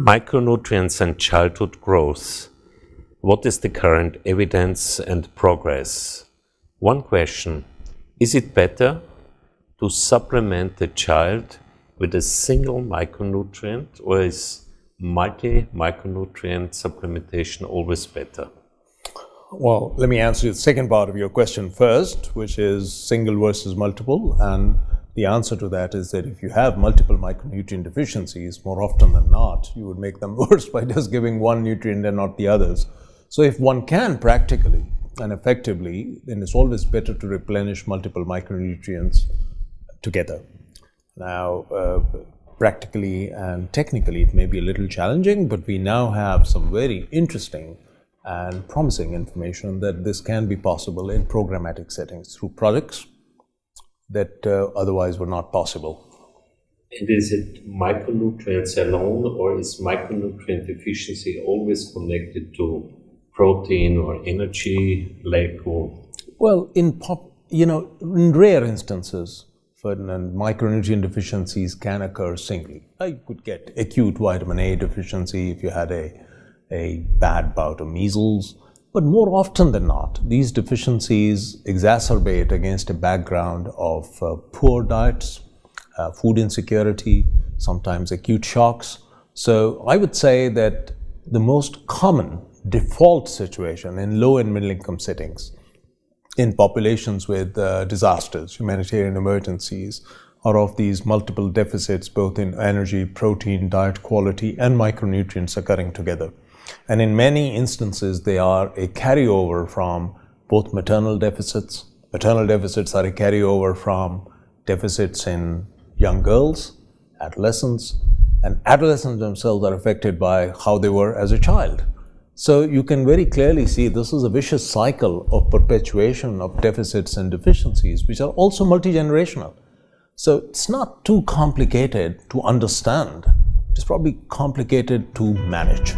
Micronutrients and childhood growth. What is the current evidence and progress? One question: is it better to supplement the child with a single micronutrient, or is multi-micronutrient supplementation always better? Well, let me answer the second part of your question first, which is single versus multiple. And the answer to that is that if you have multiple micronutrient deficiencies, more often than not, you would make them worse by just giving one nutrient and not the others. So if one can practically and effectively, then it's always better to replenish multiple micronutrients together. Now, practically and technically, it may be a little challenging, but we now have some very interesting and promising information that this can be possible in programmatic settings through products that otherwise were not possible. And is it micronutrients alone, or is micronutrient deficiency always connected to protein or energy lack? Well, in rare instances, Ferdinand, micronutrient deficiencies can occur singly. You could get acute vitamin A deficiency if you had a bad bout of measles. But more often than not, these deficiencies exacerbate against a background of poor diets, food insecurity, sometimes acute shocks. So I would say that the most common default situation in low and middle income settings, in populations with disasters, humanitarian emergencies, are of these multiple deficits, both in energy, protein, diet quality, and micronutrients occurring together. And in many instances, they are a carryover from both maternal deficits. Maternal deficits are a carryover from deficits in young girls, adolescents, and adolescents themselves are affected by how they were as a child. So you can very clearly see this is a vicious cycle of perpetuation of deficits and deficiencies, which are also multi-generational. So it's not too complicated to understand. It's probably complicated to manage.